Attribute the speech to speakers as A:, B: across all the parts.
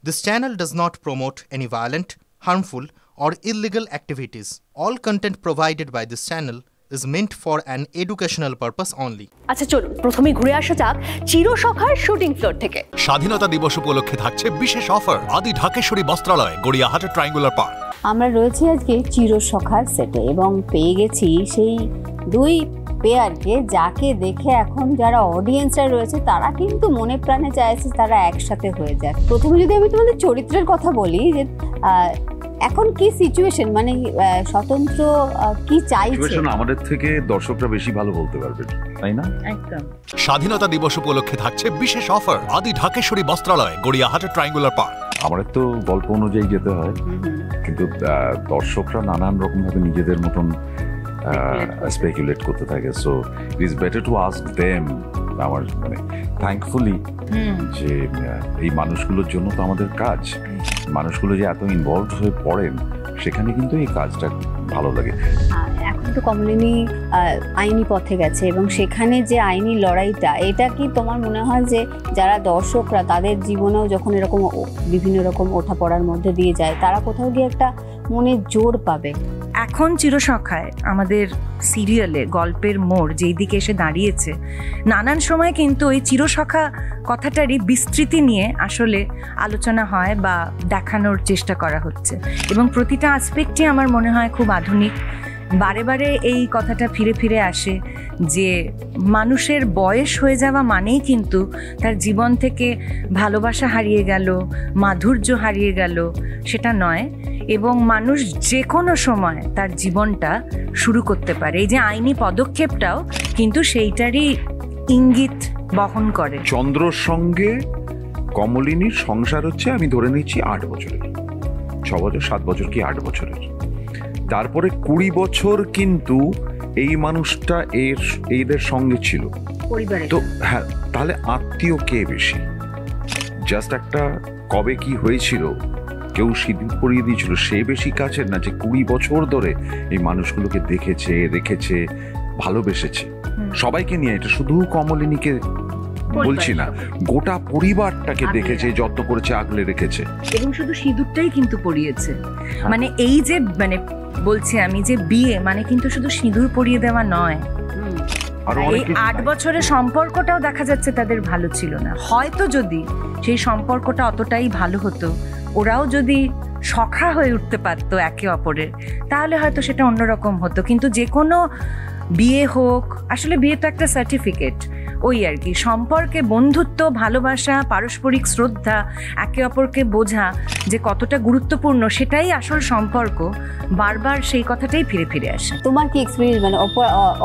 A: This channel does not promote any violent, harmful, or illegal activities. All content provided by this channel is meant for an educational purpose only.
B: আচ্ছা চলুন প্রথমে ঘুরে আসা যাক চিরসখার shooting floor থেকে।
C: স্বাধীনতা দিবস উপলক্ষে থাকছে বিশেষ অফার আদি ঢাকেশ্বরী বস্ত্রালয়, গড়িয়াহাট ট্রায়াঙ্গুলার পার্ক।
D: আমরা রয়েছি আজকে চিরসখার সেটে এবং পেয়ে গেছি সেই দুই পেয়ারকে, যাকে দেখে এখন যারা অডিয়েন্সরা রয়েছে তারা কিন্তু মনে প্রাণে চাইছে তারা একসাথে হয়ে যায়। প্রথমে যদি আমি তোমাদের চরিত্রের কথা বলি, যে এখন কি সিচুয়েশন, মানে স্বতন্ত্র কি চাইছে?
E: আমাদের থেকে দর্শকরা বেশি ভালো বলতে পারবে, তাই না?
D: একদম।
C: স্বাধীনতা দিবস উপলক্ষে থাকছে বিশেষ অফার আদি ঢাকেশ্বরী বস্ত্রালয়, গড়িয়াহাট ট্রায়াঙ্গুলার পার্ক।
E: আমাদের তো গল্প অনুযায়ী যেতে হয়, কিন্তু দর্শকরা নানান রকম ভাবে নিজেদের মতন স্পেকুলেট করতে থাকে। So it is better to ask them. আমার মানে থ্যাঙ্কফুলি যে এই মানুষগুলোর জন্য তো আমাদের কাজ, মানুষগুলো যে এত ইনভলভ হয়ে পড়েন সেখানে কিন্তু এই কাজটা ভালো লাগে।
D: এখন তো কমলিনী আইনি পথে গেছে এবং সেখানে যে আইনি লড়াইটা, এটা কি তোমার মনে হয় যে যারা দর্শকরা তাদের জীবনেও যখন এরকম বিভিন্ন রকম ওঠাপড়ার মধ্যে দিয়ে যায়, তারা কোথাও গিয়ে একটা মনে জোর পাবে?
F: এখন চিরসখায় আমাদের সিরিয়ালে গল্পের মোড় যেই দিকে এসে দাঁড়িয়েছে, নানান সময় কিন্তু ওই চিরসখা কথাটারই বিস্তৃতি নিয়ে আসলে আলোচনা হয় বা দেখানোর চেষ্টা করা হচ্ছে, এবং প্রতিটা আসপেক্টই আমার মনে হয় খুব আধুনিক। বারে বারে এই কথাটা ফিরে ফিরে আসে যে মানুষের বয়স হয়ে যাওয়া মানেই কিন্তু তার জীবন থেকে ভালোবাসা হারিয়ে গেল, মাধুর্য হারিয়ে গেল, সেটা নয়, এবং মানুষ যে কোনো সময় তার জীবনটা শুরু করতে পারে। এই যে আইনি পদক্ষেপটাও কিন্তু সেইটারই ইঙ্গিত বহন করে।
E: চন্দ্রর সঙ্গে কমলিনীর সংসার হচ্ছে, আমি ধরে নিচ্ছি 8 বছরের, 6 বছর 7 বছর কি 8 বছরের। তারপরে 20 বছর কিন্তু এই মানুষটা এদের সঙ্গে ছিল
D: পরিবারে।
E: তো হ্যাঁ, তাহলে আত্মীয় কে বেশি? জাস্ট একটা কবে কি হয়েছিল, কেউ সিঁদুর পরিয়ে দিয়েছিল, সে বেশি কাছের না যে 20 বছর ধরে এই মানুষগুলোকে দেখেছে, রেখেছে, ভালোবেসেছে সবাইকে নিয়ে। এটা শুধু কমলিনীকে বলছি না, গোটা পরিবারটাকে দেখেছে, যত্ন করেছে, আগলে রেখেছে।
F: এবং শুধু সিঁদুরটাই কিন্তু পরিয়েছে, মানে এই যে মানে বলছি আমি যে বিয়ে মানে কিন্তু শুধু সিঁদুর পরিয়ে দেওয়া নয়। এই 8 বছরের সম্পর্কটাও দেখা যাচ্ছে তাদের ভালো ছিল না। হয়তো যদি সেই সম্পর্কটা অতটাই ভালো হতো, ওরাও যদি সখা হয়ে উঠতে পারতো একে অপরের, তাহলে হয়তো সেটা অন্যরকম হতো। কিন্তু যে কোনো বিয়ে হোক, আসলে বিয়ে তো একটা সার্টিফিকেট, ওই আর কি, সম্পর্কে বন্ধুত্ব, ভালোবাসা, পারস্পরিক শ্রদ্ধা, একে অপরকে বোঝা যে কতটা গুরুত্বপূর্ণ, সেটাই আসল সম্পর্ক। বারবার সেই কথাটাই ফিরে ফিরে আসে।
D: তোমার কি এক্সপিরিয়েন্স, মানে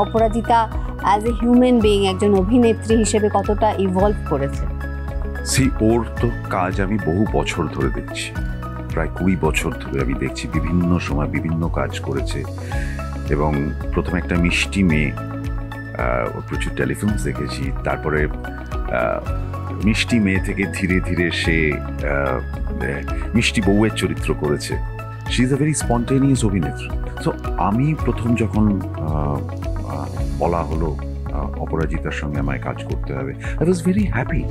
D: অপরাজিতা অ্যাজ এ হিউম্যান বিইং, একজন অভিনেত্রী হিসেবে কতটা ইভলভ করেছে?
E: ওর তো কাজ আমি বহু বছর ধরে দেখছি, প্রায় 20 বছর ধরে আমি দেখছি, বিভিন্ন সময় বিভিন্ন কাজ করেছে। এবং প্রথমে একটা মিষ্টি মেয়ে, ওর প্রচুর টেলিফিল্মস দেখেছি, তারপরে মিষ্টি মেয়ে থেকে ধীরে ধীরে সে মিষ্টি বউয়ের চরিত্র করেছে। She is a very spontaneous অভিনেত্রী। সো আমি প্রথম যখন বলা হলো অপরাজিতার সঙ্গে আমায় কাজ করতে হবে, আই ওয়াজ ভেরি হ্যাপি।